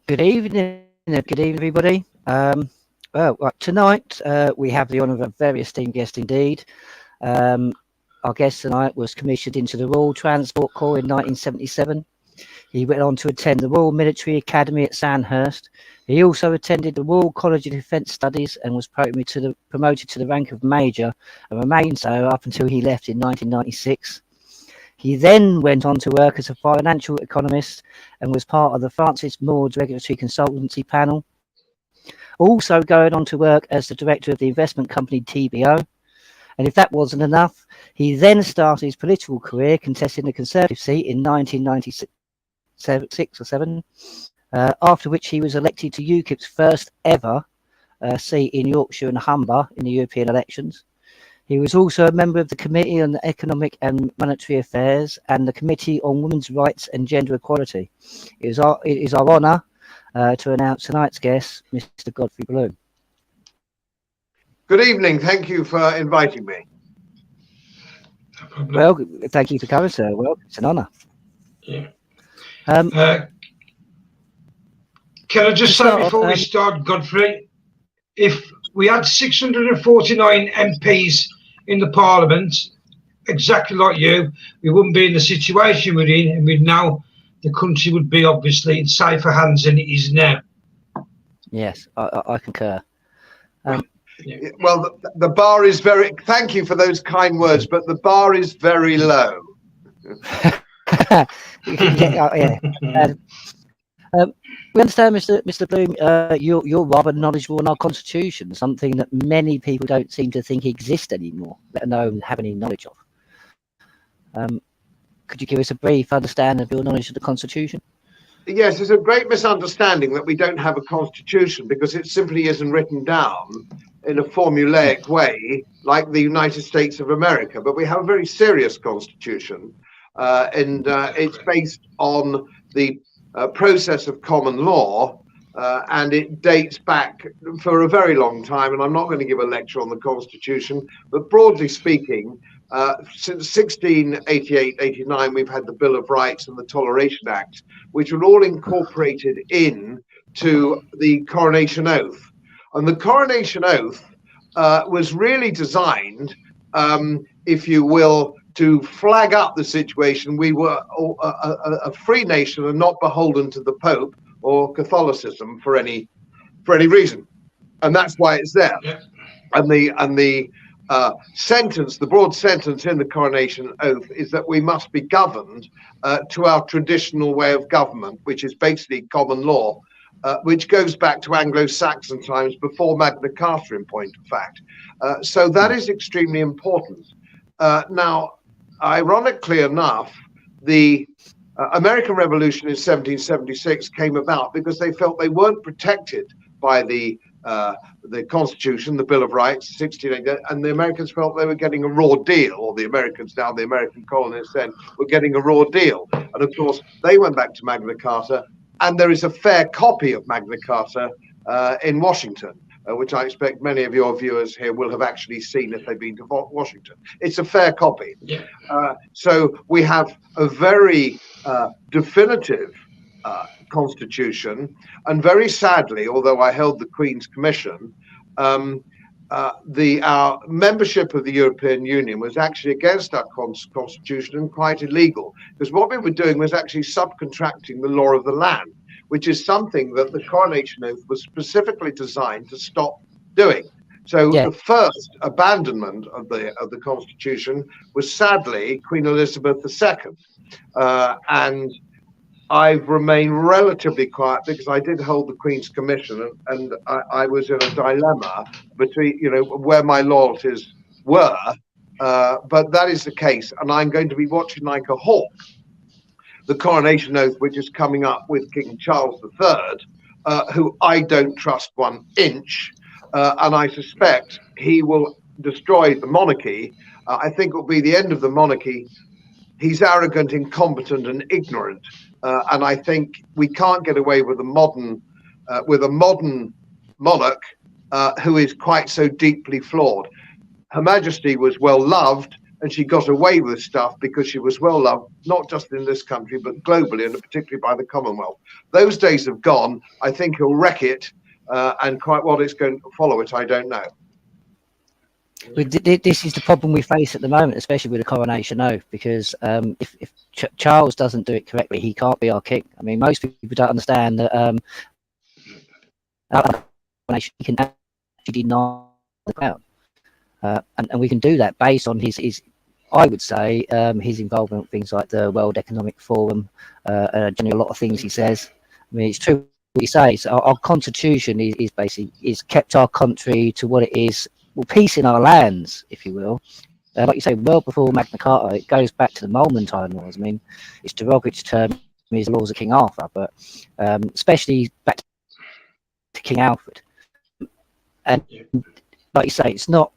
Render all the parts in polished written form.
Good evening, everybody. Tonight we have the honour of a very esteemed guest indeed. Our guest tonight was commissioned into the Royal Transport Corps in 1977. He went on to attend the Royal Military Academy at Sandhurst. He also attended the Royal College of Defence Studies and was promoted to the rank of Major and remained so up until he left in 1996. He then went on to work as a financial economist and was part of the Francis Maud's regulatory consultancy panel. Also going on to work as the director of the investment company TBO. And if that wasn't enough, he then started his political career contesting the Conservative seat in 1996 or 7, after which he was elected to UKIP's first ever seat in Yorkshire and Humber in the European elections. He was also a member of the Committee on Economic and Monetary Affairs and the Committee on Women's Rights and Gender Equality. It is our honour to announce tonight's guest, Mr. Godfrey Bloom. Good evening. Thank you for inviting me. No problem. Well, thank you for coming, sir. Well, it's an honour. Yeah. Um, Can I just say before we start, Godfrey, if we had 649 MPs in the Parliament, exactly like you, we wouldn't be in the situation we're in, and we'd now, the country would be obviously in safer hands than it is now. Yes, I concur. Well, the bar is very, thank you for those kind words, but the bar is very low. We understand, Mr. Bloom, you're rather knowledgeable on our Constitution, something that many people don't seem to think exists anymore, let alone have any knowledge of. Could you give us a brief understanding of your knowledge of the Constitution? Yes, there's a great misunderstanding that we don't have a constitution because it simply isn't written down in a formulaic way like the United States of America. But we have a very serious constitution, and it's based on the process of common law, and it dates back for a very long time. And I'm not going to give a lecture on the Constitution, but broadly speaking, since 1688-89, we've had the Bill of Rights and the Toleration Act, which were all incorporated into the Coronation Oath. And the Coronation Oath was really designed, if you will, to flag up the situation. We were a free nation and not beholden to the Pope or Catholicism for any reason, and that's why it's there. Yeah. And the sentence, the broad sentence in the Coronation Oath, is that we must be governed to our traditional way of government, which is basically common law, which goes back to Anglo-Saxon times before Magna Carta, in point of fact. So that is extremely important. Now, ironically enough, the American Revolution in 1776 came about because they felt they weren't protected by the Constitution, the Bill of Rights, 1688, and the Americans felt they were getting a raw deal, or the Americans now, the American colonists then, were getting a raw deal. And of course, they went back to Magna Carta, and there is a fair copy of Magna Carta in Washington, which I expect many of your viewers here will have actually seen if they've been to Washington. It's a fair copy. Yeah. So we have a very definitive constitution, and very sadly, although I held the Queen's Commission, our membership of the European Union was actually against our constitution and quite illegal, because what we were doing was actually subcontracting the law of the land, which is something that the Coronation Oath was specifically designed to stop doing. So the first abandonment of the Constitution was sadly Queen Elizabeth II, and I've remained relatively quiet because I did hold the Queen's Commission, and I was in a dilemma between, where my loyalties were, but that is the case, and I'm going to be watching like a hawk the Coronation Oath, which is coming up with King Charles III, who I don't trust 1 inch, and I suspect he will destroy the monarchy. I think it will be the end of the monarchy. He's arrogant, incompetent, and ignorant, and I think we can't get away with a modern monarch who is quite so deeply flawed. Her Majesty was well loved, and she got away with stuff because she was well loved, not just in this country, but globally, and particularly by the Commonwealth. Those days have gone. I think he'll wreck it, and quite what it's going to follow it, I don't know. This is the problem we face at the moment, especially with the coronation oath, because if Charles doesn't do it correctly, he can't be our king. I mean, most people don't understand that he can actually deny the crown, and we can do that based on his I would say his involvement with things like the World Economic Forum, generally a lot of things he says. I mean, it's true what he says. Our constitution is basically kept our country to what it is. Well, peace in our lands, if you will. Like you say, well before Magna Carta, it goes back to the Mulmentine Laws. I mean, it's derogatory term is laws of King Arthur, but especially back to King Alfred. And like you say, it's not.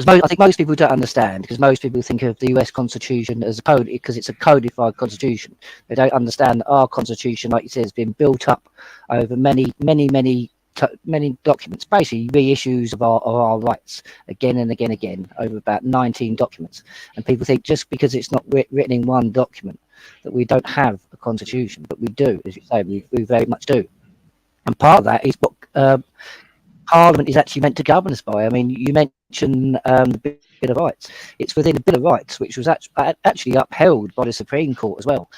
I think most people don't understand, because most people think of the US Constitution as a code because it's a codified constitution. They don't understand that our constitution, like you said, has been built up over many documents, basically reissues of our rights again and again over about 19 documents. And people think just because it's not written in one document that we don't have a constitution, but we do, as you say, we very much do. And part of that is what Parliament is actually meant to govern us by. I mean, you mentioned the Bill of Rights. It's within the Bill of Rights, which was actually upheld by the Supreme Court as well.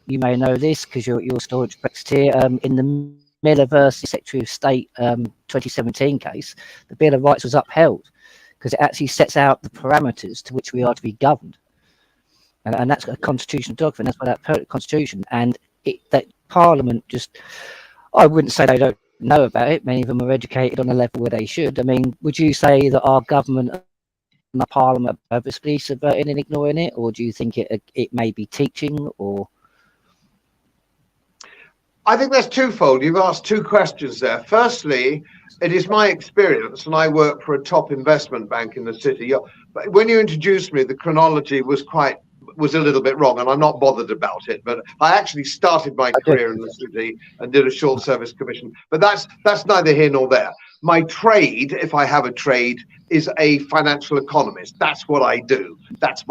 You may know this because you're staunch Brexiteer. In the Miller versus Secretary of State 2017 case, the Bill of Rights was upheld because it actually sets out the parameters to which we are to be governed. And that's a constitutional document. That's by that constitution. And that Parliament just, I wouldn't say they don't know about it. Many of them are educated on a level where they should. I mean, would you say that our government and the Parliament are purposely subverting and ignoring it, or do you think it may be teaching? Or I think that's twofold. You've asked two questions there. Firstly, it is my experience, and I work for a top investment bank in the city. When you introduced me, the chronology was a little bit wrong, and I'm not bothered about it. But I actually started my career in the city and did a short service commission. But that's neither here nor there. My trade, if I have a trade, is a financial economist. That's what I do. That's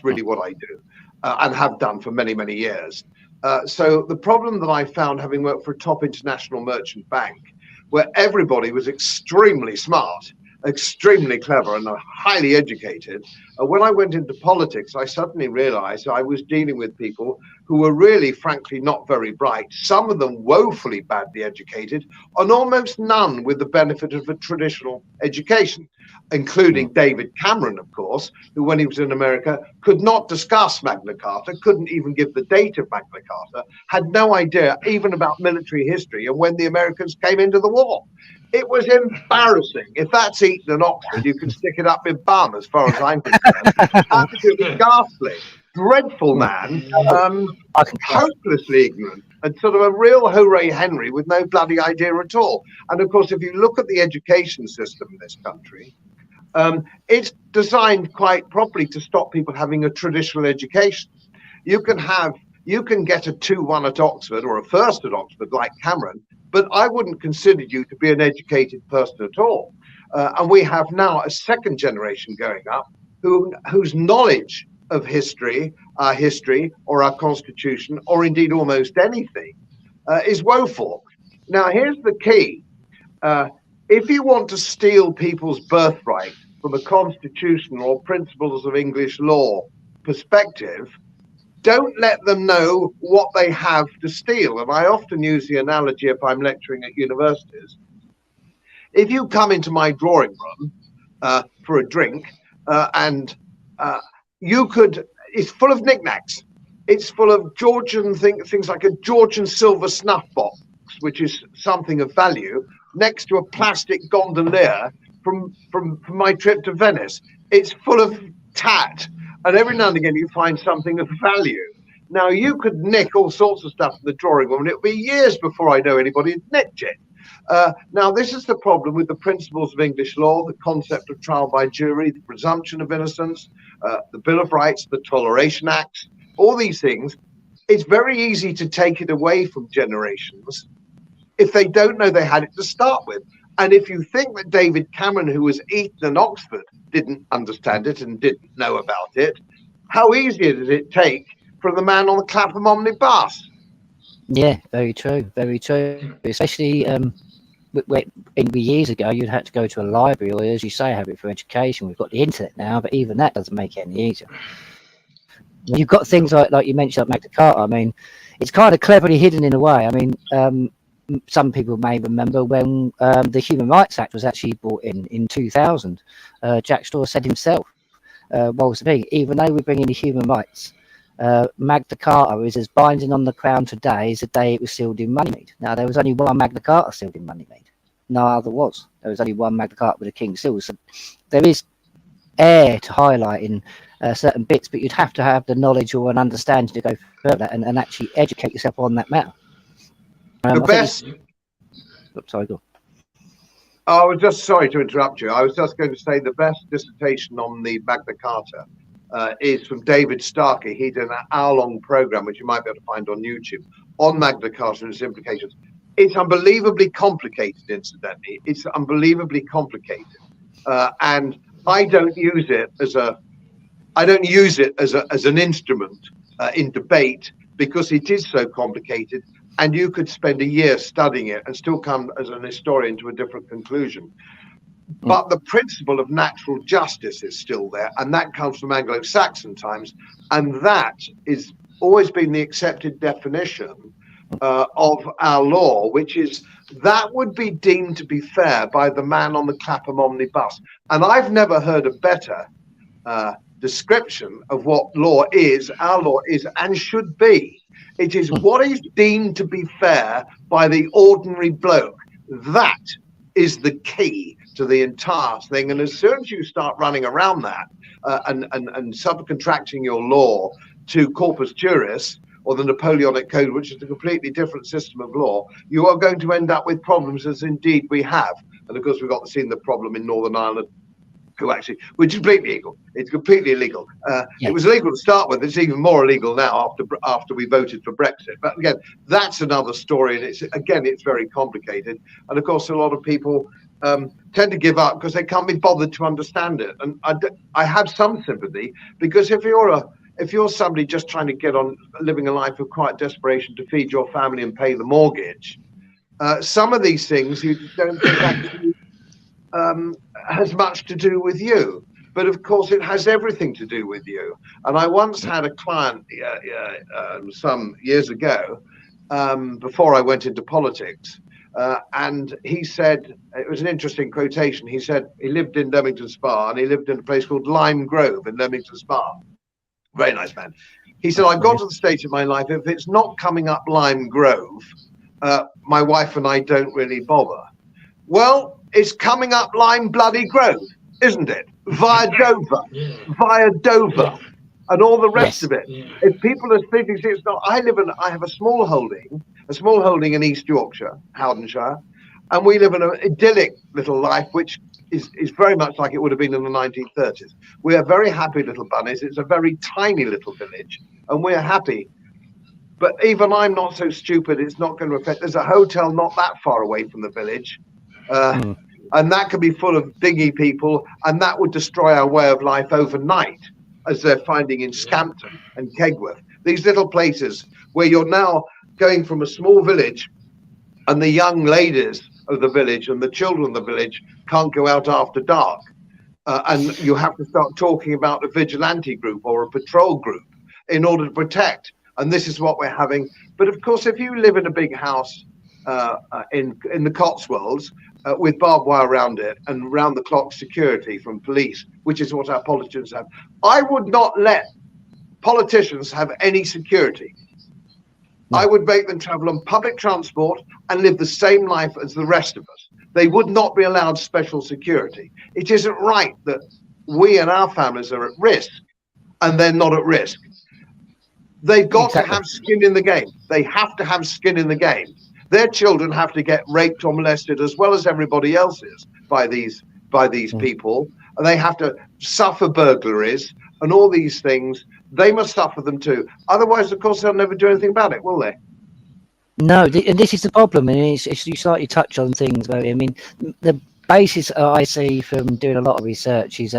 really what I do, and have done for many, many years. So the problem that I found, having worked for a top international merchant bank, where everybody was extremely smart, extremely clever, and highly educated, when I went into politics, I suddenly realized I was dealing with people who were really, frankly, not very bright, some of them woefully badly educated, and almost none with the benefit of a traditional education, including David Cameron, of course, who, when he was in America, could not discuss Magna Carta, couldn't even give the date of Magna Carta, had no idea even about military history and when the Americans came into the war. It was embarrassing. If that's Eton and Oxford, you can stick it up with bum, as far as I'm concerned. Absolutely ghastly. Dreadful man, hopelessly ignorant, and sort of a real hooray Henry with no bloody idea at all. And of course, if you look at the education system in this country, it's designed quite properly to stop people having a traditional education. You can get a 2-1 at Oxford or a first at Oxford like Cameron, but I wouldn't consider you to be an educated person at all. And we have now a second generation going up whose knowledge of history or our constitution, or indeed almost anything, is woeful. Now, here's the key. If you want to steal people's birthright from a constitutional or principles of English law perspective, don't let them know what they have to steal. And I often use the analogy if I'm lecturing at universities. If you come into my drawing room for a drink and it's full of knickknacks. It's full of Georgian things like a Georgian silver snuff box, which is something of value, next to a plastic gondolier from my trip to Venice. It's full of tat. And every now and again, you find something of value. Now, you could nick all sorts of stuff in the drawing room, and it'll be years before I know anybody had nicked it. Now, this is the problem with the principles of English law, the concept of trial by jury, the presumption of innocence, the Bill of Rights, the Toleration Acts, all these things. It's very easy to take it away from generations if they don't know they had it to start with. And if you think that David Cameron, who was Eton and Oxford, didn't understand it and didn't know about it, how easy did it take from the man on the Clapham omnibus? Yeah, very true, very true. Especially years ago, you'd had to go to a library, or as you say, have it for education. We've got the internet now, but even that doesn't make it any easier. You've got things like you mentioned, like Magna Carta. I mean, it's kind of cleverly hidden in a way. I mean, some people may remember when the Human Rights Act was actually brought in 2000. Jack Straw said himself, even though we're bringing the human rights, Magna Carta is as binding on the Crown today as the day it was sealed in Runnymede. Now, there was only one Magna Carta sealed in Runnymede. No other was. There was only one Magna Carta with a King's seal. So there is air to highlighting certain bits, but you'd have to have the knowledge or an understanding to go further and actually educate yourself on that matter. The best. Sorry, go on. I was just sorry to interrupt you. I was just going to say the best dissertation on the Magna Carta is from David Starkey. He did an hour-long program, which you might be able to find on YouTube, on Magna Carta and its implications. It's unbelievably complicated, incidentally. It's unbelievably complicated, and I don't use it as an instrument in debate, because it is so complicated, and you could spend a year studying it and still come as an historian to a different conclusion. But the principle of natural justice is still there, and that comes from Anglo-Saxon times, and that is always been the accepted definition of our law, which is that would be deemed to be fair by the man on the Clapham omnibus. And I've never heard a better description of what law is, our law is, and should be. It is what is deemed to be fair by the ordinary bloke. That is the key to the entire thing. And as soon as you start running around that and subcontracting your law to corpus juris, or the Napoleonic Code, which is a completely different system of law, you are going to end up with problems, as indeed we have. And of course, we've got to see the problem in Northern Ireland, which is completely illegal. It's completely illegal. It was illegal to start with. It's even more illegal now after we voted for Brexit. But again, that's another story, and it's very complicated. And of course, a lot of people tend to give up because they can't be bothered to understand it. And I have some sympathy, because if you're somebody just trying to get on living a life of quiet desperation to feed your family and pay the mortgage, some of these things you don't think actually has much to do with you. But of course, it has everything to do with you. And I once had a client some years ago, before I went into politics, and he said, it was an interesting quotation. He said he lived in Leamington Spa, and he lived in a place called Lime Grove in Leamington Spa. Very nice man. He said, I've got to the stage of my life, if it's not coming up Lime Grove, my wife and I don't really bother. Well, it's coming up Lime Bloody Grove, isn't it? Via Dover, and all the rest of it. If people are thinking it's not, I have a small holding in East Yorkshire, Howdenshire, and we live in an idyllic little life, which is very much like it would have been in the 1930s. We are very happy little bunnies. It's a very tiny little village, and we're happy. But even I'm not so stupid, it's not going to affect. There's a hotel not that far away from the village, and that could be full of dingy people, and that would destroy our way of life overnight, as they're finding in Scampton and Kegworth. These little places where you're now going from a small village, and the young ladies of the village and the children of the village can't go out after dark. And you have to start talking about a vigilante group or a patrol group in order to protect. And this is what we're having. But of course, if you live in a big house in the Cotswolds with barbed wire around it and round the clock security from police, which is what our politicians have, I would not let politicians have any security. I would make them travel on public transport and live the same life as the rest of us. They would not be allowed special security. It isn't right that we and our families are at risk and they're not at risk. They've got to have skin in the game. They have to have skin in the game. Their children have to get raped or molested as well as everybody else's by these people. And they have to suffer burglaries and all these things. They must suffer them too. Otherwise, of course, they'll never do anything about it, will they? No, and this is the problem, and it's you slightly touch on things. Where, I mean, the basis I see from doing a lot of research is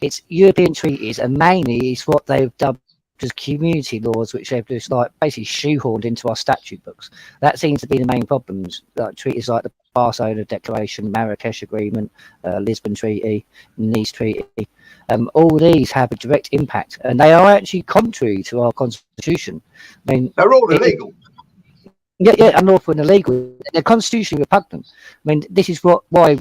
it's European treaties, and mainly it's what they've dubbed as community laws, which they've just like basically shoehorned into our statute books. That seems to be the main problems. Like treaties like the Barcelona Declaration, Marrakesh Agreement, Lisbon Treaty, Nice Treaty. All these have a direct impact, and they are actually contrary to our constitution. I mean, they're all illegal. Yeah, unlawful and illegal. They're constitutionally repugnant. I mean, this is why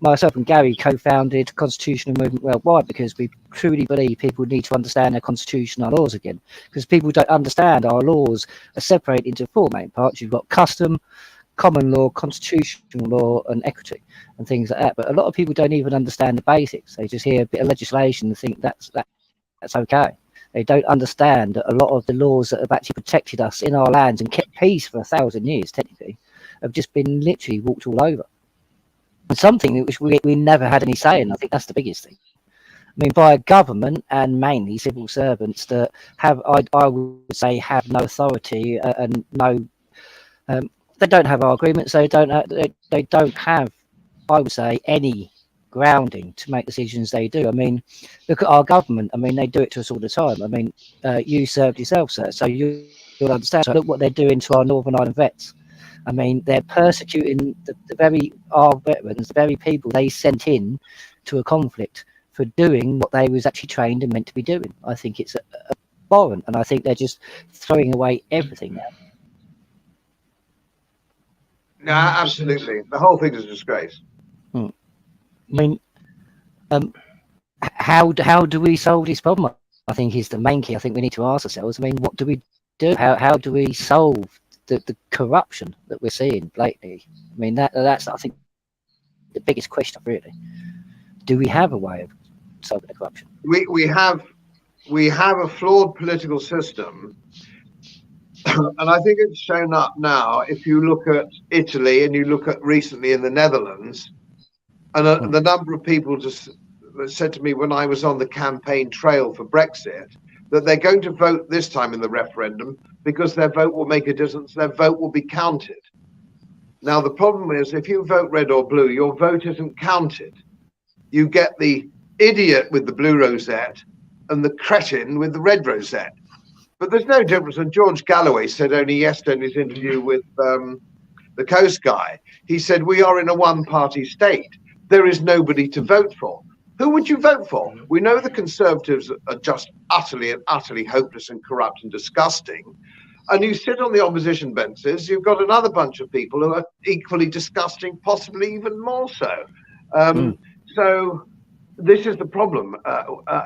myself and Gary co-founded Constitutional Movement Worldwide, because we truly believe people need to understand their constitution, our laws again. Because people don't understand our laws are separated into four main parts. You've got custom, common law, constitutional law, and equity, and things like that. But a lot of people don't even understand the basics. They just hear a bit of legislation and think that's okay. They don't understand that a lot of the laws that have actually protected us in our lands and kept peace for 1,000 years, technically, have just been literally walked all over. And something which we never had any say in. I think that's the biggest thing. I mean, by a government and mainly civil servants that have, I would say, have no authority and no, they don't have our agreements. They don't have, I would say, any grounding to make decisions they do. I mean, look at our government. I mean, they do it to us all the time. I mean, you served yourself, sir, so you'll understand. So look what they're doing to our Northern Ireland vets. I mean, they're persecuting our veterans, the very people they sent in to a conflict for doing what they was actually trained and meant to be doing. I think it's abhorrent, and I think they're just throwing away everything now. No, absolutely. The whole thing is a disgrace. I mean, how do we solve this problem? I think is the main key. I think we need to ask ourselves. I mean, what do we do? How do we solve the corruption that we're seeing blatantly? I mean, that's I think the biggest question, really. Do we have a way of solving the corruption? We have a flawed political system, and I think it's shown up now. If you look at Italy and you look at recently in the Netherlands. And the number of people just said to me when I was on the campaign trail for Brexit that they're going to vote this time in the referendum because their vote will make a difference. Their vote will be counted. Now, the problem is if you vote red or blue, your vote isn't counted. You get the idiot with the blue rosette and the cretin with the red rosette. But there's no difference. And George Galloway said only yesterday in his interview with the Coast guy, he said, we are in a one-party state. There is nobody to vote for. Who would you vote for? We know the Conservatives are just utterly hopeless and corrupt and disgusting. And you sit on the opposition benches, you've got another bunch of people who are equally disgusting, possibly even more so. So this is the problem.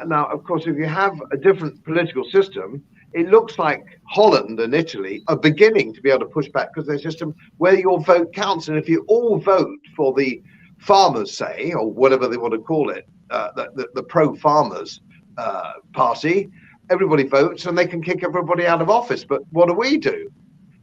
Now, of course, if you have a different political system, it looks like Holland and Italy are beginning to be able to push back because their system where your vote counts. And if you all vote for the farmers, say, or whatever they want to call it, the pro-farmers party, everybody votes and they can kick everybody out of office. But what do?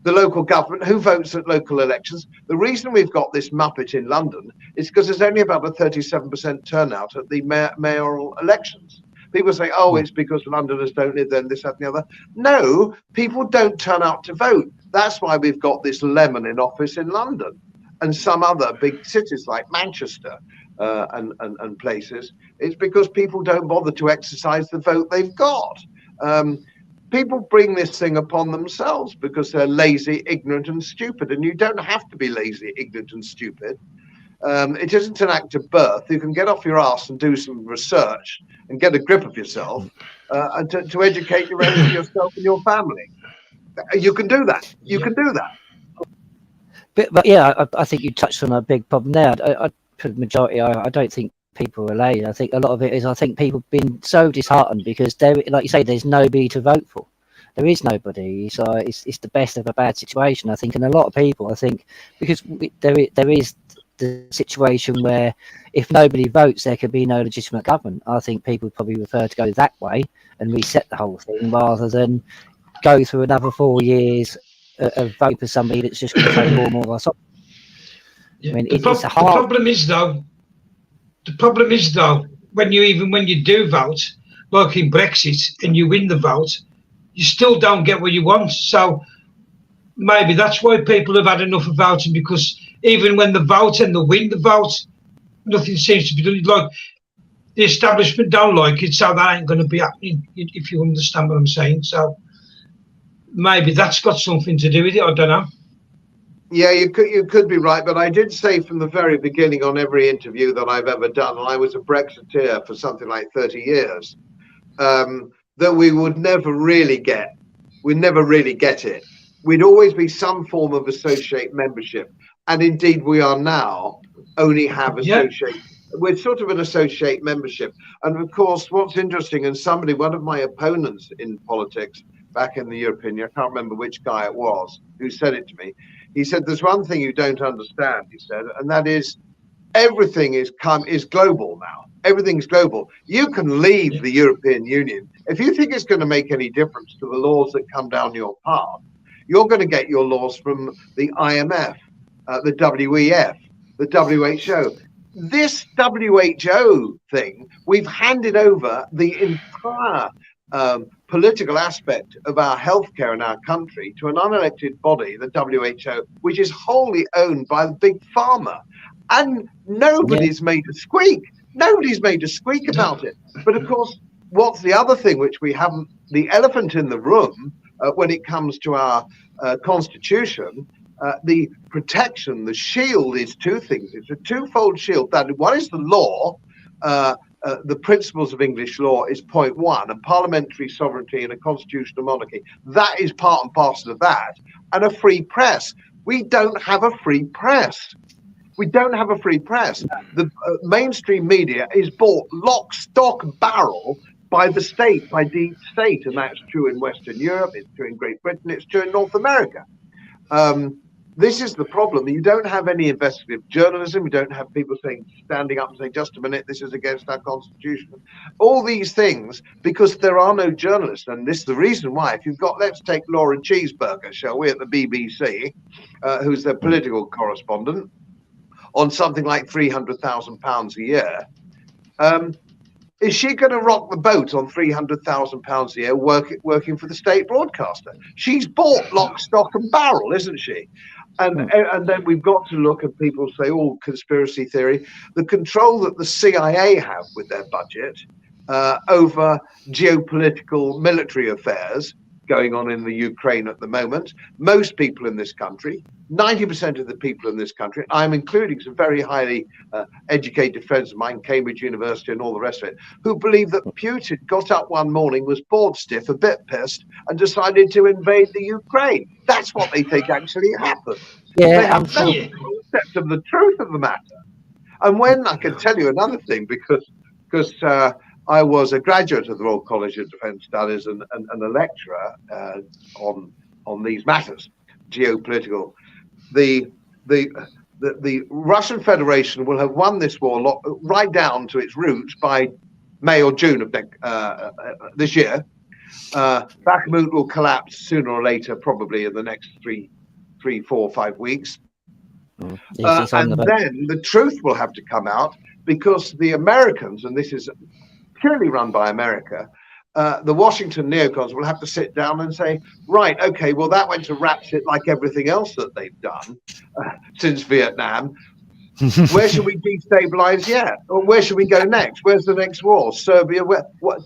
The local government, who votes at local elections? The reason we've got this muppet in London is because there's only about a 37% turnout at the mayoral elections. People say, oh, it's because Londoners don't live there, this, that, and the other. No, people don't turn out to vote. That's why we've got this lemon in office in London and some other big cities like Manchester and places. It's because people don't bother to exercise the vote they've got. People bring this thing upon themselves because they're lazy, ignorant, and stupid. And you don't have to be lazy, ignorant, and stupid. It isn't an act of birth. You can get off your ass and do some research and get a grip of yourself and to educate yourself and your family. You can do that. You can do that. But yeah, I think you touched on a big problem there. For the majority, I don't think people are lazy. I think a lot of it is I think people have been so disheartened because like you say, there's nobody to vote for. There is nobody, so it's the best of a bad situation, I think. And a lot of people, I think, because there is the situation where if nobody votes, there can be no legitimate government. I think people probably prefer to go that way and reset the whole thing rather than go through another 4 years of vote for somebody that's just going to take more of us off. Yeah. I mean, the problem is though, when you do vote, like in Brexit, and you win the vote, you still don't get what you want. So maybe that's why people have had enough of voting, because even when they vote and they win the vote, nothing seems to be done. Like, the establishment don't like it, so that ain't going to be happening, if you understand what I'm saying. So maybe that's got something to do with it. I don't know. Yeah, you could be right, but I did say from the very beginning on every interview that I've ever done, and I was a Brexiteer for something like 30 years, that we would never really get it. We'd always be some form of associate membership, and indeed we are now only have associate. Yeah. We're sort of an associate membership, and of course, what's interesting, and one of my opponents in politics back in the European Union, I can't remember which guy it was who said it to me. He said, "There's one thing you don't understand," he said, "and that is everything is global now. Everything's global. You can leave the European Union. If you think it's going to make any difference to the laws that come down your path, you're going to get your laws from the IMF, the WEF, the WHO. This WHO thing, we've handed over the entire political aspect of our healthcare in our country to an unelected body, the WHO, which is wholly owned by the big pharma. And nobody's made a squeak. Nobody's made a squeak about it. But of course, what's the other thing which we haven't, the elephant in the room when it comes to our Constitution, the protection, the shield is two things. It's a twofold shield. That one is the law. The principles of English law is point one, and parliamentary sovereignty and a constitutional monarchy. That is part and parcel of that. And a free press. We don't have a free press. We don't have a free press. The mainstream media is bought lock, stock, barrel by the state, by deep state. And that's true in Western Europe, it's true in Great Britain, it's true in North America. This is the problem. You don't have any investigative journalism. You don't have people standing up and saying, just a minute, this is against our Constitution. All these things, because there are no journalists. And this is the reason why. If you've got, let's take Laura Cheeseburger, shall we, at the BBC, who's their political correspondent, on something like £300,000 a year. Is she going to rock the boat on £300,000 a year working for the state broadcaster? She's bought lock, stock and barrel, isn't she? And then we've got to look at people say, oh, conspiracy theory, the control that the CIA have with their budget over geopolitical military affairs going on in the Ukraine at the moment. Most people in this country, 90% of the people in this country, I'm including some very highly educated friends of mine, Cambridge University and all the rest of it, who believe that Putin got up one morning, was bored stiff, a bit pissed, and decided to invade the Ukraine. That's what they think actually happened. Yeah, they have no concept of the truth of the matter. And when I can tell you another thing, because I was a graduate of the Royal College of Defence Studies and a lecturer on these matters, geopolitical. The Russian Federation will have won this war right down to its roots by May or June of this year. Bakhmut will collapse sooner or later, probably in the next 3, 4, 5 weeks. And then the truth will have to come out, because the Americans, and this is purely run by America, the Washington neocons will have to sit down and say, right, okay, well, that went to ratchet like everything else that they've done since Vietnam. Where should we destabilize yet? Or where should we go next? Where's the next war? Serbia,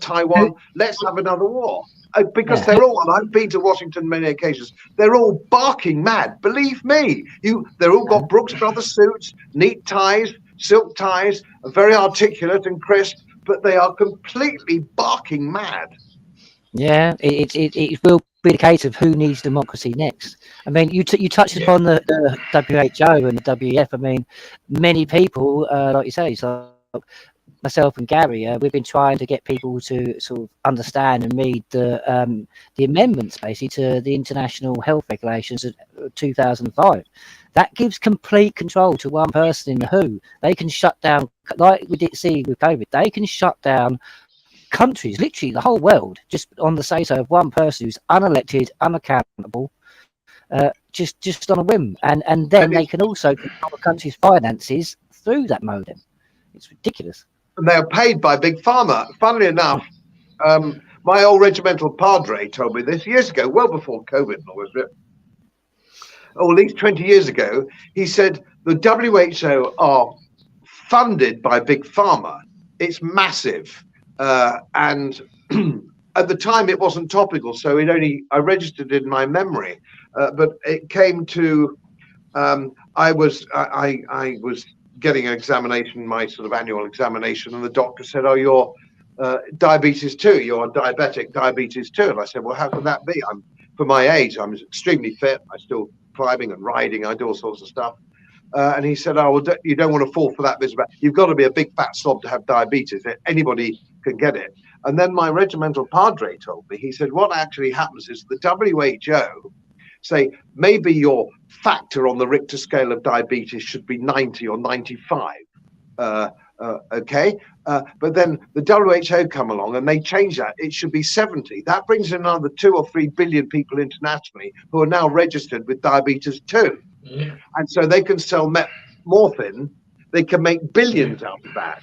Taiwan? Let's have another war. Because they're all, and I've been to Washington many occasions, they're all barking mad. Believe me, they're all got Brooks Brothers suits, neat ties, silk ties, very articulate and crisp, but they are completely barking mad. Yeah, it will be the case of who needs democracy next. I mean, you touched upon the WHO and the WEF. I mean, many people, like you say, so myself and Gary, we've been trying to get people to sort of understand and read the amendments, basically, to the International Health Regulations of 2005. That gives complete control to one person in the WHO. They can shut down, like we did see with COVID, they can shut down countries, literally the whole world, just on the say-so of one person who's unelected, unaccountable, just on a whim. And then they can also control the country's finances through that modem. It's ridiculous. And they're paid by Big Pharma. Funnily enough, my old regimental padre told me this years ago, well before COVID and all this bit. or at least 20 years ago, he said the WHO are funded by Big Pharma. It's massive. And at the time it wasn't topical, so I registered it in my memory. But it came to, I was getting an examination, my sort of annual examination, and the doctor said, "Oh, you're diabetes 2, you're diabetic diabetes 2." And I said, "Well, how can that be? For my age, I'm extremely fit. I'm still climbing and riding. I do all sorts of stuff." And he said, "Oh, well, you don't want to fall for that business. You've got to be a big fat slob to have diabetes. Anybody can get it." And then my regimental padre told me, he said, what actually happens is the WHO say maybe your factor on the Richter scale of diabetes should be 90 or 95. Okay, but then the WHO come along and they change that. It should be 70. That brings in another 2 or 3 billion people internationally who are now registered with diabetes 2. Yeah. And so they can sell morphine. They can make billions out of that.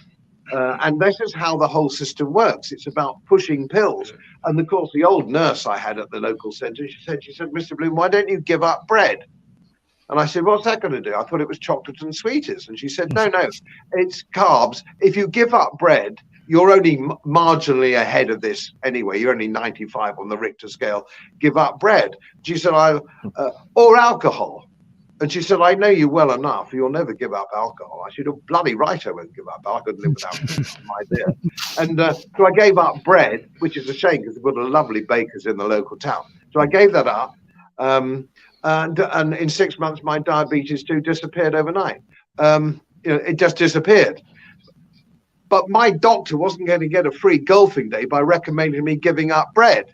And this is how the whole system works. It's about pushing pills. And of course, the old nurse I had at the local centre, she said, "Mr. Bloom, why don't you give up bread?" And I said, "What's that going to do? I thought it was chocolate and sweeties." And she said, no, it's carbs. If you give up bread, you're only marginally ahead of this anyway. You're only 95 on the Richter scale. Give up bread. She said, or alcohol. And she said, "I know you well enough. You'll never give up alcohol." I said, "Oh, bloody right, I won't give up. I couldn't live without my idea." And so I gave up bread, which is a shame because we've got a lovely bakers in the local town. So I gave that up. And in 6 months, my diabetes 2 disappeared overnight. It just disappeared. But my doctor wasn't going to get a free golfing day by recommending me giving up bread.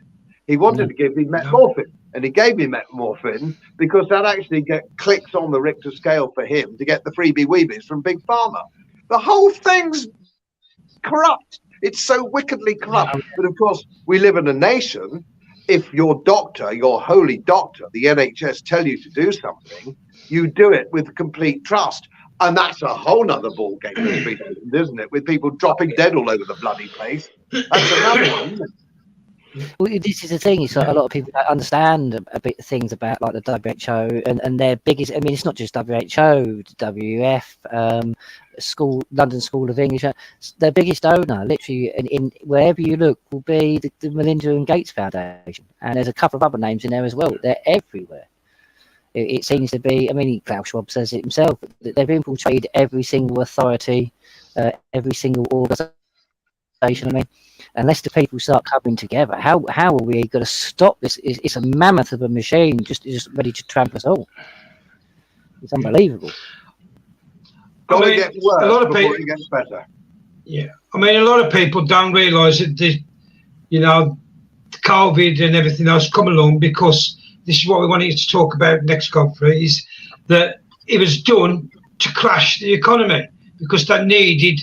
He wanted to give me metformin. And he gave me metformin because that actually clicks on the Richter scale for him to get the freebie weebies from Big Pharma. The whole thing's corrupt. It's so wickedly corrupt. But of course, we live in a nation. If your doctor, your holy doctor, the NHS tell you to do something, you do it with complete trust. And that's a whole nother ball game, isn't it? With people dropping dead all over the bloody place. That's another one, isn't it? Well, this is the thing. It's like a lot of people don't understand a bit things about like the WHO and their biggest. I mean, it's not just WHO, WF, London School of English. Their biggest donor, literally, in wherever you look, will be the Melinda and Gates Foundation, and there's a couple of other names in there as well. They're everywhere. It seems to be. I mean, Klaus Schwab says it himself. That they've infiltrated every single authority, every single organisation. I mean. Unless the people start coming together, how are we going to stop this? It's a mammoth of a machine, just ready to trample us all. It's unbelievable. A lot of people, it gets better. Yeah, I mean, a lot of people don't realise that COVID and everything else come along because this is what we wanted to talk about next, Godfrey, is that it was done to crash the economy because they needed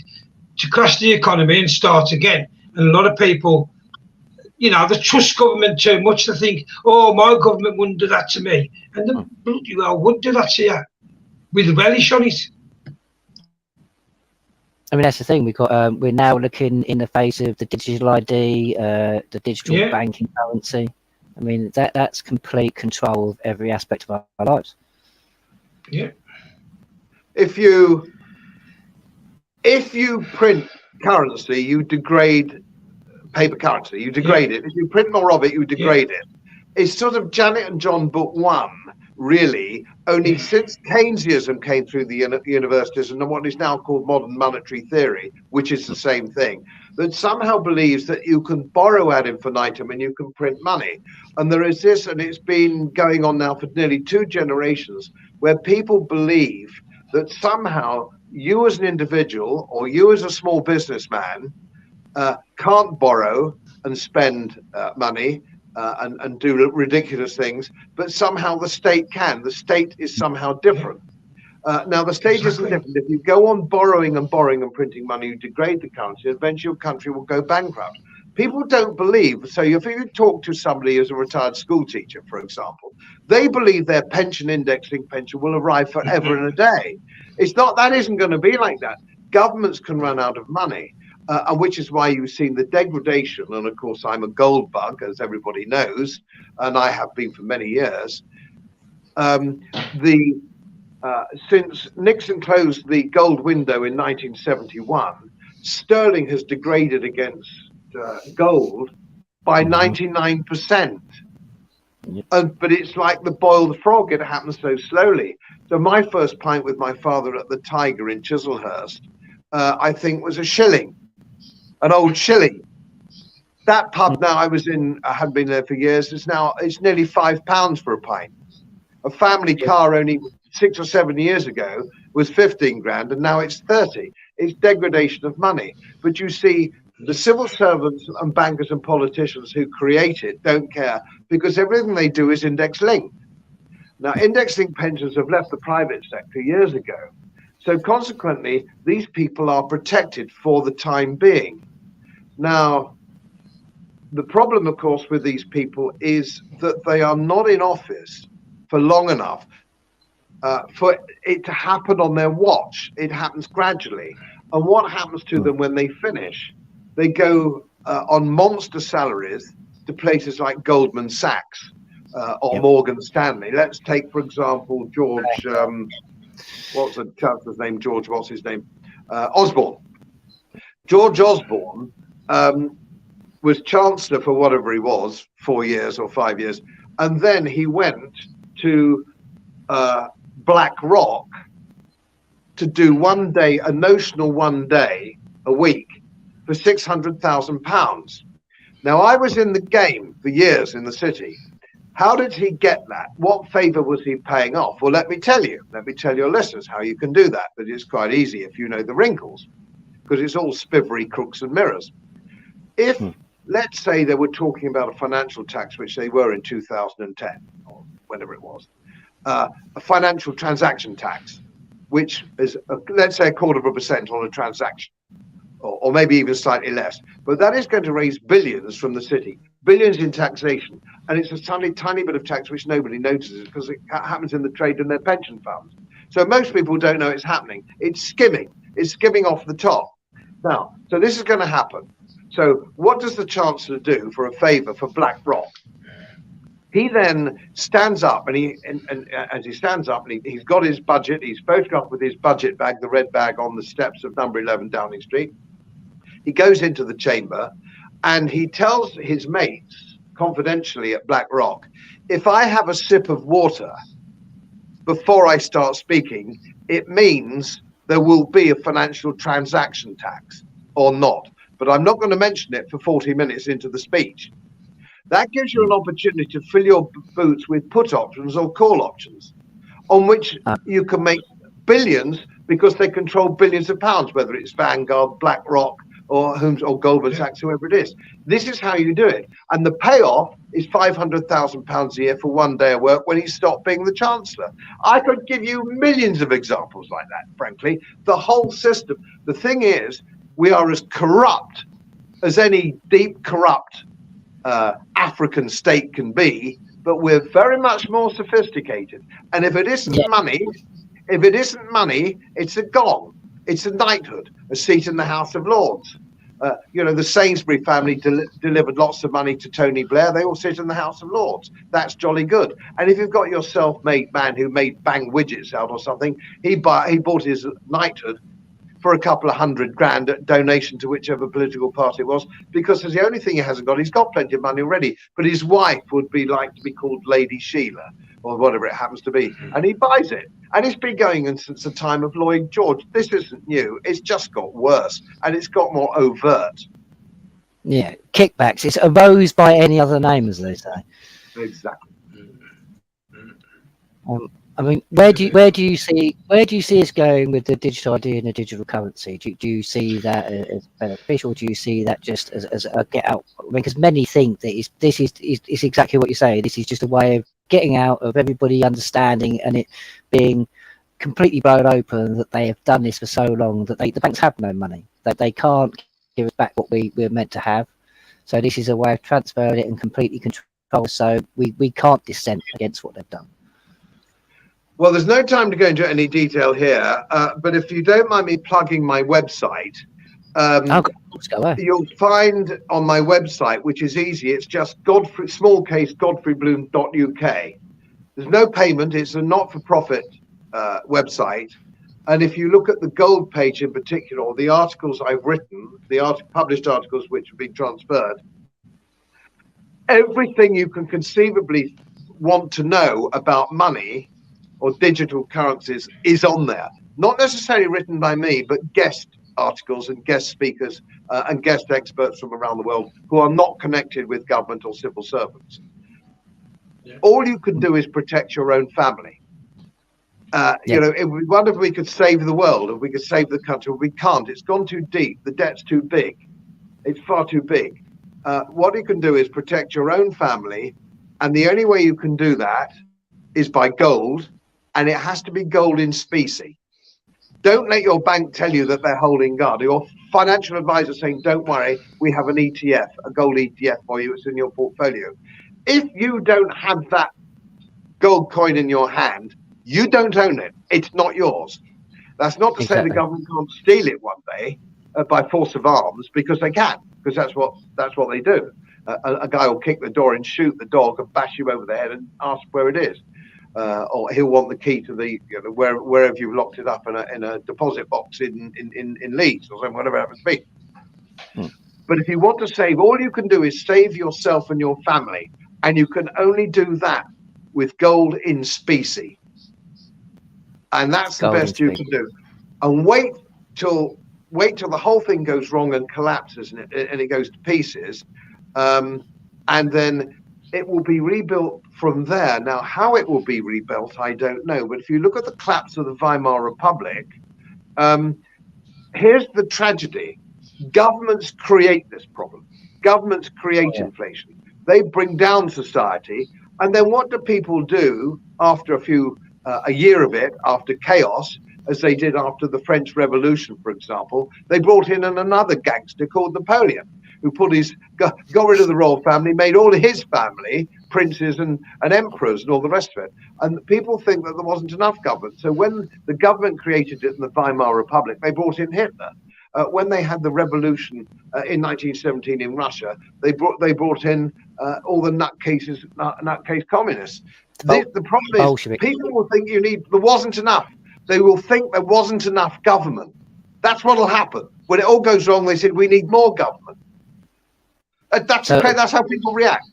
to crash the economy and start again. And a lot of people, they trust government too much. They think, "Oh, my government wouldn't do that to me." And the bloody well would do that to you with relish on it. I mean, that's the thing. We're now looking in the face of the digital ID, the digital banking currency. I mean, that's complete control of every aspect of our lives. Yeah. If you print currency, you degrade paper currency. You degrade it. If you print more of it, you degrade it. It's sort of Janet and John book 1, really. Only since Keynesianism came through the universities and what is now called modern monetary theory, which is the same thing, that somehow believes that you can borrow ad infinitum and you can print money. And there is this, and it's been going on now for nearly 2 generations, where people believe that somehow you as an individual or you as a small businessman can't borrow and spend money and do ridiculous things, but somehow the state can. The state is somehow different. Now, the state isn't different. If you go on borrowing and printing money, you degrade the currency, eventually your country will go bankrupt. People don't believe. So if you talk to somebody as a retired school teacher, for example, they believe their pension indexing pension will arrive forever and a day. It's not, that isn't going to be like that. Governments can run out of money, and which is why you've seen the degradation. And of course, I'm a gold bug, as everybody knows, and I have been for many years. Since Nixon closed the gold window in 1971, sterling has degraded against gold by 99%. But it's like the boiled frog, it happens so slowly. So my first pint with my father at the Tiger in Chislehurst, I think was a shilling, an old shilling. That pub now I hadn't been there for years, it's nearly £5 for a pint. A family car only 6 or 7 years ago was 15 grand, and now it's 30. It's degradation of money. But you see, the civil servants and bankers and politicians who create it don't care, because everything they do is index linked. Now, index linked pensions have left the private sector years ago. So consequently, these people are protected for the time being. Now, the problem, of course, with these people is that they are not in office for long enough for it to happen on their watch. It happens gradually. And what happens to them when they finish? They go on monster salaries to places like Goldman Sachs or Morgan Stanley. Let's take, for example, George, what's the chancellor's name? George, what's his name? Osborne. George Osborne was chancellor for whatever he was, 4 years or 5 years. And then he went to BlackRock to do a notional 1 day a week for £600,000. Now, I was in the game for years in the city. How did he get that? What favour was he paying off? Well, let me tell your listeners how you can do that. But it's quite easy if you know the wrinkles, because it's all spivery, crooks and mirrors. If, let's say, they were talking about a financial tax, which they were in 2010, or whenever it was, a financial transaction tax, which is, let's say, 0.25% on a transaction, or maybe even slightly less. But that is going to raise billions from the city, billions in taxation. And it's a tiny bit of tax which nobody notices because it happens in the trade and their pension funds. So most people don't know it's happening. It's skimming off the top. Now, so this is going to happen. So what does the Chancellor do for a favour for BlackRock? He then stands up, and as he stands up, and he's got his budget. He's photographed with his budget bag, the red bag, on the steps of number 11 Downing Street. He goes into the chamber, and he tells his mates confidentially at BlackRock, if I have a sip of water before I start speaking, it means there will be a financial transaction tax or not. But I'm not going to mention it for 40 minutes into the speech. That gives you an opportunity to fill your boots with put options or call options, on which you can make billions because they control billions of pounds, whether it's Vanguard, BlackRock, or Goldman Sachs, whoever it is. This is how you do it. And the payoff is £500,000 a year for 1 day of work when he stopped being the Chancellor. I could give you millions of examples like that, frankly. The whole system. The thing is, we are as corrupt as any deep corrupt African state can be, but we're very much more sophisticated. And if it isn't money, it's a gong. It's a knighthood, a seat in the House of Lords. The Sainsbury family delivered lots of money to Tony Blair. They all sit in the House of Lords. That's jolly good. And if you've got your self-made man who made bang widgets out or something, he bought his knighthood for a couple of £100,000 donation to whichever political party it was, because it's the only thing he hasn't got. He's got plenty of money already, but his wife would like to be called Lady Sheila or whatever it happens to be, and he buys it. And it's been going on since the time of Lloyd George. This isn't new. It's just got worse, and it's got more overt. Yeah, kickbacks. It's a rose by any other name, as they say. Exactly. I mean, where do you see us going with the digital ID and the digital currency? Do you see that as beneficial? Do you see that just as a get out? I mean, because many think that this is exactly what you say. This is just a way of getting out of everybody understanding and it being completely blown open that they have done this for so long that the banks have no money, that they can't give us back what we're meant to have. So this is a way of transferring it and completely control. So we can't dissent against what they've done. Well, there's no time to go into any detail here, but if you don't mind me plugging my website, you'll find on my website, which is easy, it's just godfreybloom.uk. There's no payment. It's a not-for-profit website. And if you look at the gold page in particular, or the articles I've written, the published articles which have been transferred, everything you can conceivably want to know about money or digital currencies is on there. Not necessarily written by me, but guest articles and guest speakers and guest experts from around the world who are not connected with government or civil servants. Yeah. All you can do is protect your own family. You know, it would be wonderful if we could save the world, if we could save the country. We can't. It's gone too deep. The debt's too big. It's far too big. What you can do is protect your own family, and the only way you can do that is by gold, and it has to be gold in specie. Don't let your bank tell you that they're holding guard. Your financial advisor saying, don't worry, we have an ETF, a gold ETF for you. It's in your portfolio. If you don't have that gold coin in your hand, you don't own it. It's not yours. That's not to say the government can't steal it one day by force of arms, because they can, because that's what they do. A guy will kick the door and shoot the dog and bash you over the head and ask where it is. Or he'll want the key to the, you know, wherever you've locked it up in a deposit box in Leeds or something, whatever it happens to be. But if you want to save, all you can do is save yourself and your family, and you can only do that with gold in specie. And that's the best you can do. And wait till the whole thing goes wrong and collapses and it goes to pieces, and then it will be rebuilt from there. Now, how it will be rebuilt, I don't know. But if you look at the collapse of the Weimar Republic, here's the tragedy. Governments create this problem. Governments create inflation. They bring down society. And then what do people do after a year of it, after chaos, as they did after the French Revolution, for example? They brought in another gangster called Napoleon, who got rid of the royal family, made all of his family princes and emperors and all the rest of it. And people think that there wasn't enough government. So when the government created it in the Weimar Republic, they brought in Hitler. When they had the revolution in 1917 in Russia, they brought in all the nutcase communists. The problem is, people will think there wasn't enough. They will think there wasn't enough government. That's what will happen. When it all goes wrong, they said, we need more government. That's how people react.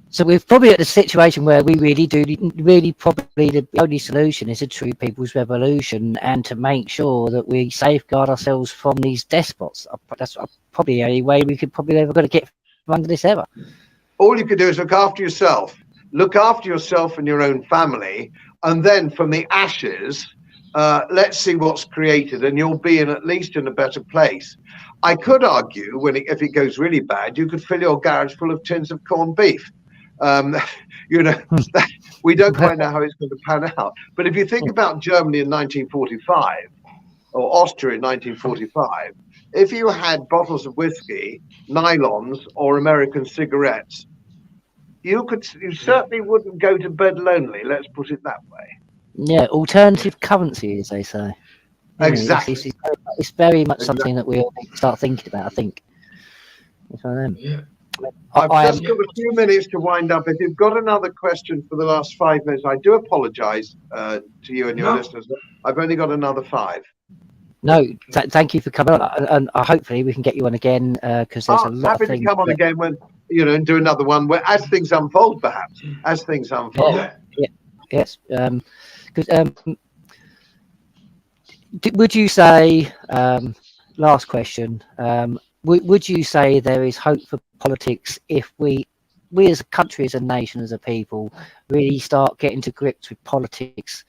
So we're probably at the situation where we probably the only solution is a true people's revolution, and to make sure that we safeguard ourselves from these despots. That's probably the only way we could probably ever going to get from under this ever. All you could do is look after yourself. Look after yourself and your own family, and then from the ashes, let's see what's created, and you'll be at least in a better place. I could argue, if it goes really bad, you could fill your garage full of tins of corned beef. You know, we don't quite know how it's going to pan out. But if you think about Germany in 1945 or Austria in 1945, if you had bottles of whiskey, nylons, or American cigarettes, you certainly wouldn't go to bed lonely. Let's put it that way. Yeah, alternative currency, as they say. Exactly. It's very much something that we all need to start thinking about, I think. It's one of them. Yeah. I've just got a few minutes to wind up. If you've got another question for the last 5 minutes, I do apologise to you and your listeners. I've only got another 5. No, thank you for coming on, and hopefully we can get you on again, because there's a lot of things. Happy to come on again when, you know, and do another one as things unfold, perhaps. As things unfold. Yeah. Yes. Would you say, last question, would you say there is hope for politics if we as a country, as a nation, as a people, really start getting to grips with politics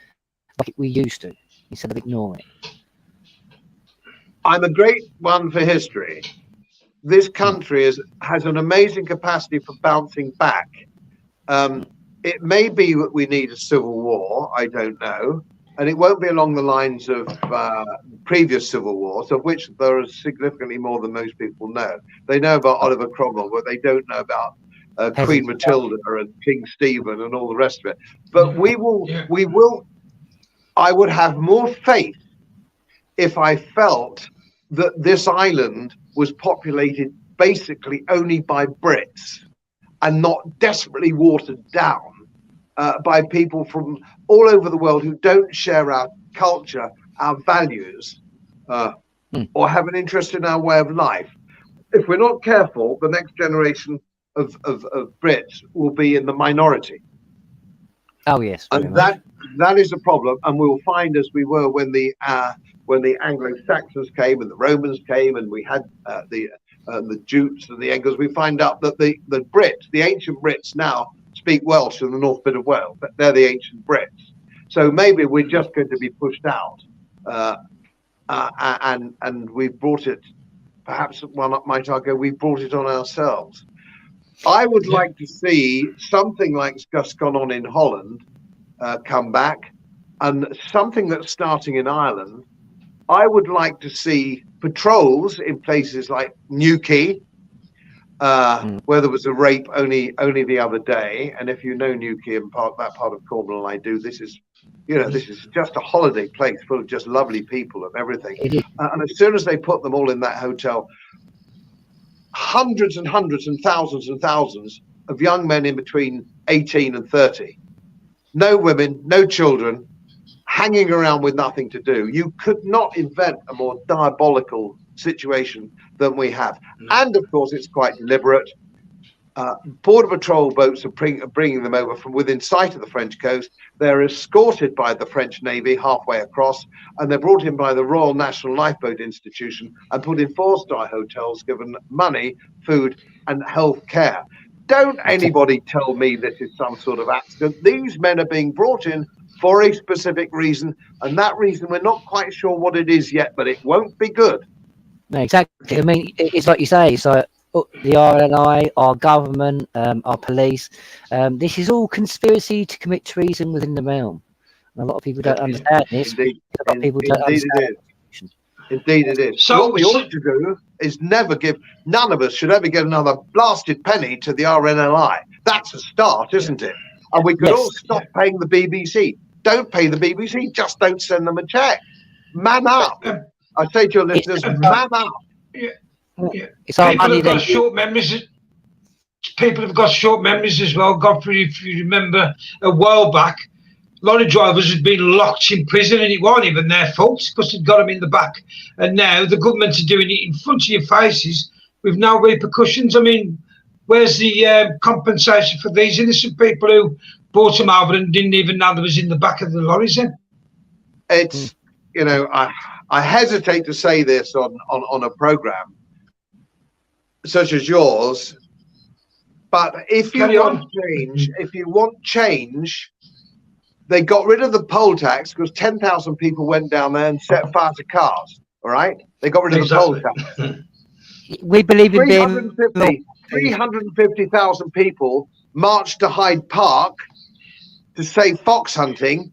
like we used to, instead of ignoring it? I'm a great one for history. This country has an amazing capacity for bouncing back. It may be that we need a civil war, I don't know. And it won't be along the lines of previous civil wars, of which there are significantly more than most people know. They know about Oliver Cromwell, but they don't know about Queen Matilda and King Stephen and all the rest of it. But I would have more faith if I felt that this island was populated basically only by Brits and not desperately watered down by people from all over the world who don't share our culture, our values, or have an interest in our way of life. If we're not careful, the next generation of Brits will be in the minority. Oh yes, and that is a problem. And we'll find, as we were when the Anglo-Saxons came and the Romans came, and we had the Jutes and the Angles, we find out that the Brits, the ancient Brits, now speak Welsh in the north bit of Wales, but they're the ancient Brits. So maybe we're just going to be pushed out, and we've brought it. Perhaps one might argue we brought it on ourselves. I would like to see something like what's gone on in Holland come back, and something that's starting in Ireland. I would like to see patrols in places like Newquay, where there was a rape only the other day. And if you know Newquay and that part of Cornwall, I do. This is, this is just a holiday place full of just lovely people and everything. And as soon as they put them all in that hotel, hundreds and hundreds and thousands of young men in between 18 and 30, no women, no children, hanging around with nothing to do. You could not invent a more diabolical situation than we have. And of course, it's quite deliberate. Border Patrol boats are bringing them over from within sight of the French coast. They're escorted by the French Navy halfway across, and they're brought in by the Royal National Lifeboat Institution and put in 4-star hotels, given money, food, and health care. Don't anybody tell me this is some sort of accident. These men are being brought in for a specific reason, and that reason we're not quite sure what it is yet, but it won't be good. No, exactly. I mean, it's like you say, so the RNI, our government, our police, this is all conspiracy to commit treason within the realm. And a lot of people don't understand this. Indeed, a lot of people don't understand. Indeed it is. So what we ought to do is none of us should ever give another blasted penny to the RNLI. That's a start, isn't it? And we could all stop paying the BBC. Don't pay the BBC, just don't send them a check. Man up. I say to your listeners, man up. It's our money. People have got short memories. People have got short memories as well. Godfrey, if you remember a while back, lorry drivers had been locked in prison, and it wasn't even their fault because they'd got them in the back. And now the government are doing it in front of your faces with no repercussions. I mean, where's the compensation for these innocent people who brought them over and didn't even know there was in the back of the lorries then? It's, I hesitate to say this on a program such as yours, but if you want change, they got rid of the poll tax because 10,000 people went down there and set fire to cars. All right, they got rid of the poll tax. We believe in 350,000 people marched to Hyde Park to save fox hunting.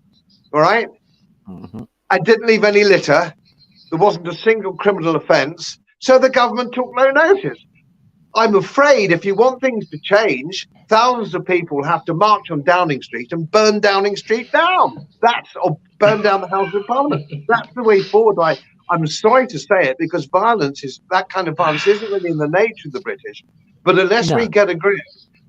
All right, I didn't leave any litter. There wasn't a single criminal offence, so the government took no notice. I'm afraid if you want things to change, thousands of people have to march on Downing Street and burn Downing Street down. Or burn down the House of Parliament. That's the way forward. I'm sorry to say it, because that kind of violence isn't really in the nature of the British. But unless we get a grip,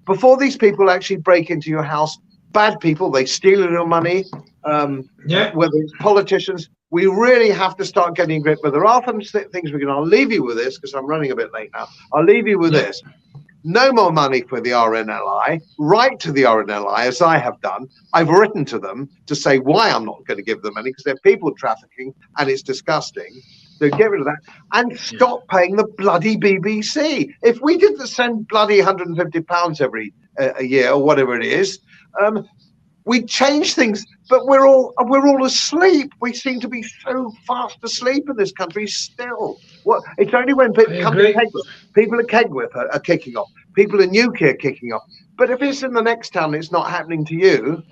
before these people actually break into your house, bad people, they steal your money, whether it's politicians, we really have to start getting a grip. But there are some things I'll leave you with this, because I'm running a bit late now. I'll leave you with this. No more money for the RNLI. Write to the RNLI, as I have done. I've written to them to say why I'm not going to give them money, because they're people trafficking and it's disgusting. So get rid of that and stop paying the bloody BBC. If we didn't send bloody £150 every a year or whatever it is, we'd change things. But we're all asleep. We seem to be so fast asleep in this country still. It's only when people come to Kegworth, people at Kegworth are kicking off. People in Newquay are kicking off. But if it's in the next town, it's not happening to you.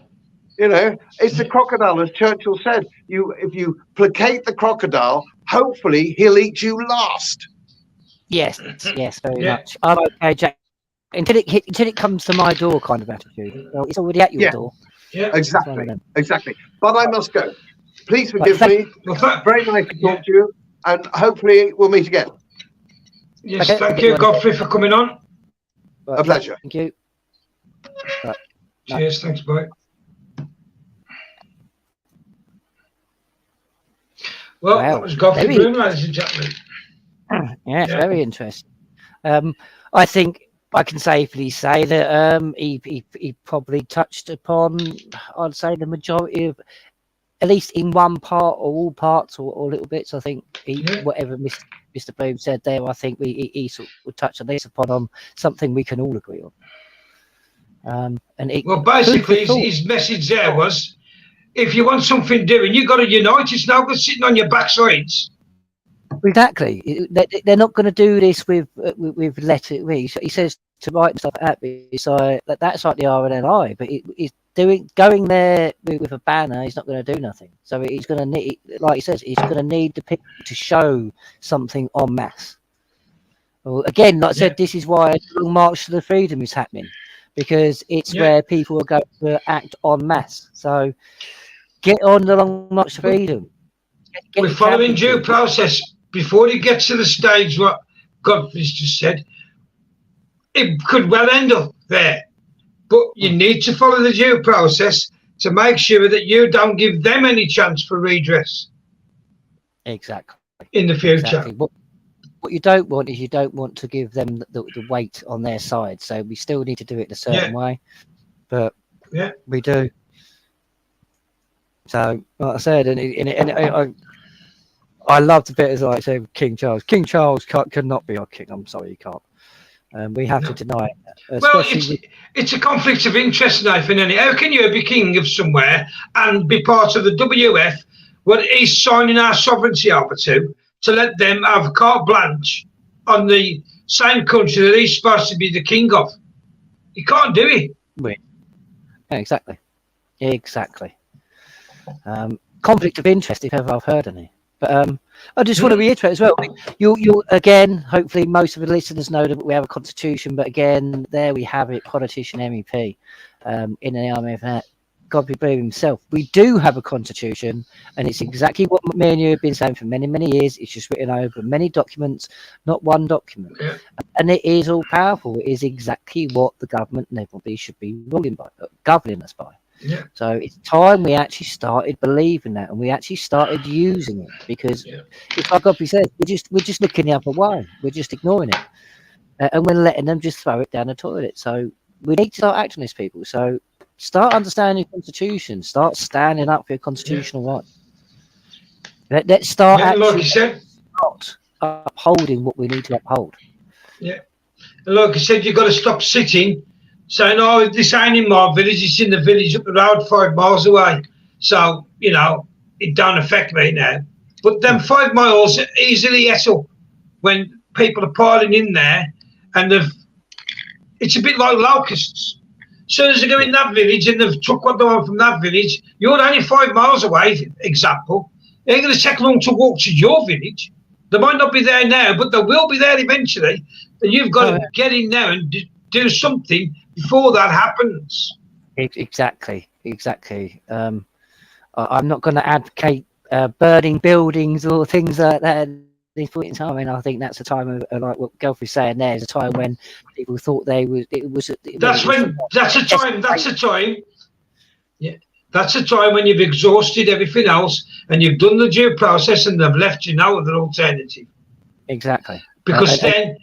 It's the crocodile, as Churchill said. If you placate the crocodile, hopefully he'll eat you last. Yes, very much. I'm okay, Jack. Until it comes to my door, kind of attitude. Well, it's already at your door. Yeah, exactly. But I must go. Please forgive me. Very nice to talk to you, and hopefully we'll meet again. Yes, thank you, Godfrey, for coming on. A pleasure. Thank you. Cheers, thanks, bye. Well, wow, that was Godfrey Bloom, ladies and gentlemen. Yeah, it's very interesting. I think I can safely say that he probably touched upon, I'd say, the majority of, at least in one part or all parts or little bits. I think whatever Mr. Bloom said there, I think he sort of touched at least upon something we can all agree on. Well, basically, his message there was, if you want something doing, you've got to unite. It's no good sitting on your backsides. Exactly. They're not going to do this with let it be. He says to write stuff at me. So that's like the RNLI, but he's going there with a banner. He's not going to do nothing. So he's going to need, like he says, he's going to need the people to show something en masse. Well, again, like I said, this is why a long march to the freedom is happening, because it's where people are going to act en masse. So get on the long march to freedom. We're following due process. Before you get to the stage what Godfrey's just said, it could well end up there. But you need to follow the due process to make sure that you don't give them any chance for redress. Exactly. In the future. Exactly. What you don't want is you don't want to give them the weight on their side. So we still need to do it in a certain way. But we do. So, like I said, and I love the bit as I say King Charles. King Charles cannot be our king. I'm sorry, he can't. We have to deny it. Well, it's a conflict of interest, Nathan. How can you be king of somewhere and be part of the WF when he's signing our sovereignty over to let them have carte blanche on the same country that he's supposed to be the king of? You can't do it. Yeah, exactly. Conflict of interest, if ever I've heard any. But I just want to reiterate as well. You again. Hopefully, most of the listeners know that we have a constitution. But again, there we have it. Politician, MEP, in the army of that. Godfrey Bloom himself. We do have a constitution, and it's exactly what me and you have been saying for many, many years. It's just written over many documents, not one document, and it is all powerful. It is exactly what the government and everybody should be ruling by, governing us by. Yeah. So it's time we actually started believing that, and we actually started using it, because it's like Godfrey said, we're just looking the other way. We're just ignoring it, and we're letting them just throw it down the toilet. So we need to start acting as people. So start understanding the Constitution. Start standing up for your constitutional rights. Let's start actually start upholding what we need to uphold. Yeah, and like I said, you've got to stop sitting saying, oh, this ain't in my village, it's in the village up the road 5 miles away. So, you know, it don't affect me now. But then 5 miles easily ate up when people are piling in there, and it's a bit like locusts. As soon as they go in that village and they've took what they want from that village, you're only 5 miles away, example. It ain't going to take long to walk to your village. They might not be there now, but they will be there eventually. And you've got to get in there and do something before that happens. Exactly. I'm not going to advocate burning buildings or things like that at this point in time. I mean, I think that's a time of, like what Godfrey's saying there, is a time when people thought that's a time. Yeah, that's a time when you've exhausted everything else and you've done the due process and they've left you now with an alternative. Exactly. Because then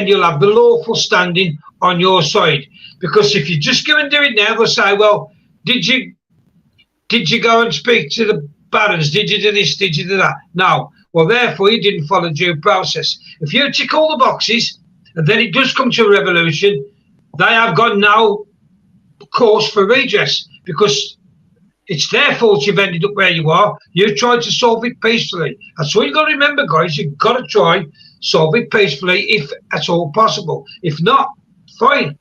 you'll have the lawful standing on your side. Because if you just go and do it now, they'll say, well, did you go and speak to the barons? Did you do this? Did you do that? No. Well, therefore, you didn't follow due process. If you tick all the boxes, and then it does come to a revolution, they have got no cause for redress, because it's their fault you've ended up where you are. You've tried to solve it peacefully. That's what you've got to remember, guys. You've got to try solve it peacefully if at all possible. If not, fine.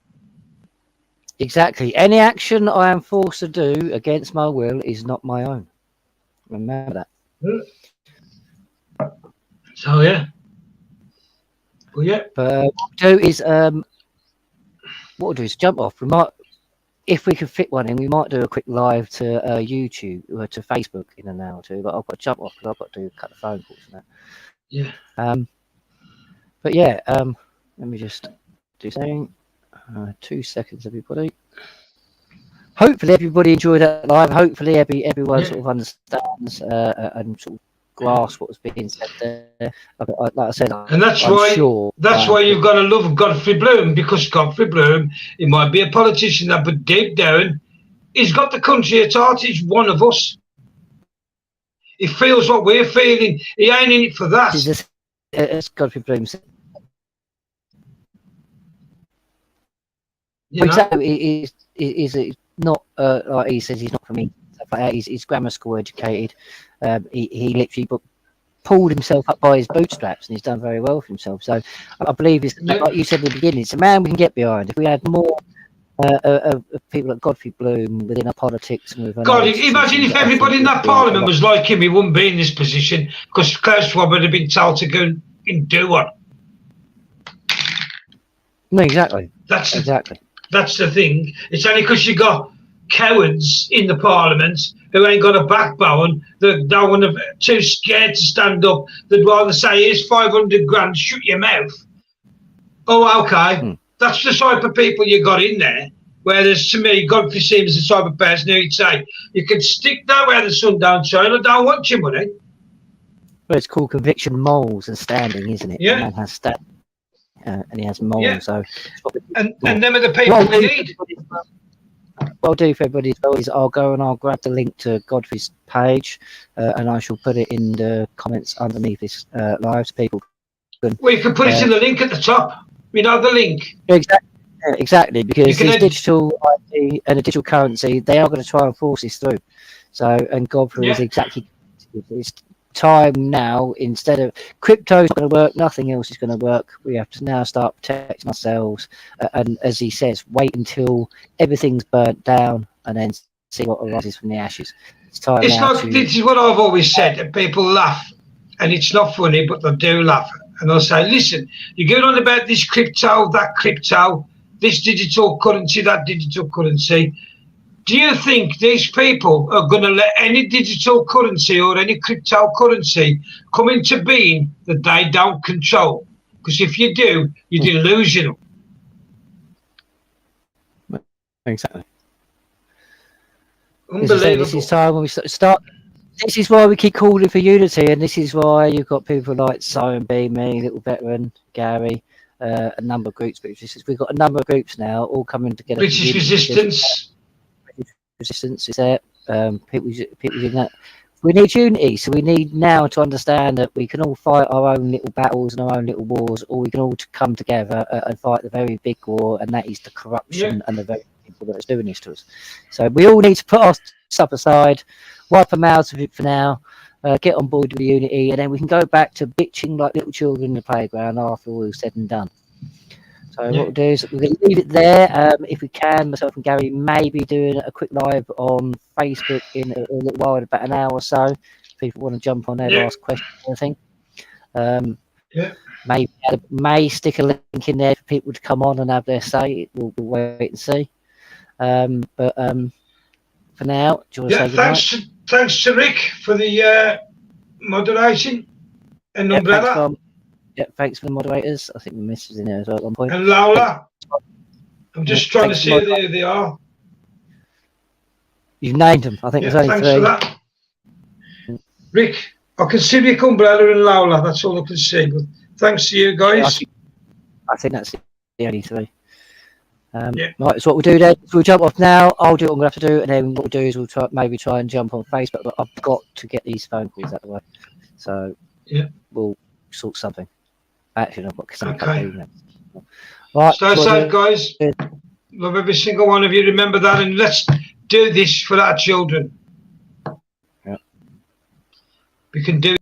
Exactly. Any action I am forced to do against my will is not my own. Remember that. So yeah. Well, yeah. But what we'll do is jump off. We might, if we can fit one in, we might do a quick live to YouTube or to Facebook in an hour or two. But I've got to jump off because I've got to do a couple of phone calls and that. Yeah. But yeah, let me just do something. 2 seconds, everybody. Hopefully, everybody enjoyed that live. Hopefully, everyone sort of understands and sort of grasp what was being said there. Like I said, and that's why you've got to love Godfrey Bloom, because Godfrey Bloom, he might be a politician, but deep down, he's got the country at heart. He's one of us. He feels what we're feeling. He ain't in it for that. As Godfrey Bloom said. You know? Exactly. He's not like he says. He's not from me. He's grammar school educated. He literally pulled himself up by his bootstraps, and he's done very well for himself. So I believe it's like you said at the beginning. It's a man we can get behind. If we had more people like Godfrey Bloom within our politics. And God, imagine if everybody in that parliament was like him, he wouldn't be in this position, because Klaus Schwab would have been told to go and do one. No, exactly. That's the thing. It's only because you got cowards in the parliament who ain't got a backbone, that don't want to, too scared to stand up. They'd rather say, here's 500 grand, shut your mouth. Oh, okay. That's the type of people you got in there. Whereas to me, Godfrey seems the type of person who'd say, you can stick that where the sun don't shine, I don't want your money. Well, it's called conviction, morals and standing, isn't it? Yeah. The man has standing, and he has morals. Yeah. So, and them are the people we need. What I'll do for everybody as well is I'll go and I'll grab the link to Godfrey's page, and I shall put it in the comments underneath this live, so people can. Well, you can put it in the link at the top. You know the link. Exactly, because this digital ID and a digital currency, they are going to try and force this through. So, and Godfrey is exactly. It's time now. Instead of crypto's not going to work, nothing else is going to work. We have to now start protecting ourselves, and as he says, wait until everything's burnt down and then see what arises from the ashes. It's time. It's now like this is what I've always said, and people laugh, and it's not funny, but they do laugh, and they'll say, "Listen, you get on about this crypto, that crypto, this digital currency, that digital currency." Do you think these people are going to let any digital currency or any cryptocurrency come into being that they don't control? Because if you do, you're delusional. Exactly. Unbelievable. This is time when we start. This is why we keep calling for unity, and this is why you've got people like Simon B, me, Little Veteran, Gary, a number of groups. We've got a number of groups now all coming together. British Resistance. Resistance is there. People doing that. We need unity, so we need now to understand that we can all fight our own little battles and our own little wars, or we can all come together and fight the very big war, and that is the corruption and the very people that is doing this to us. So we all need to put our stuff aside, wipe our mouths of it for now, get on board with the unity, and then we can go back to bitching like little children in the playground after all is said and done. So what we'll do is we're going to leave it there. If we can, myself and Gary may be doing a quick live on Facebook in a little while, in about an hour or so. If people want to jump on there, ask questions or anything. May stick a link in there for people to come on and have their say. We'll wait and see. But for now, do you want to say goodnight? Thanks to Rick for the moderation and Umbrella. Thanks for the moderators. I think the miss was in there as well at one point. And Lola. I'm just trying to see who they are. You've named them. I think there's only thanks 3. For that. Rick, I can see Rick, Umbrella and Lola. That's all I can see. But thanks to you guys. I think that's the only 3. Right, so what we'll do then, we'll jump off now. I'll do what I'm going to have to do, and then what we'll do is we'll try and jump on Facebook, but I've got to get these phone calls out of the way. So we'll sort something. Actually, I've got something to do. Right, stay safe, guys. Love every single one of you. Remember that, and let's do this for our children. We can do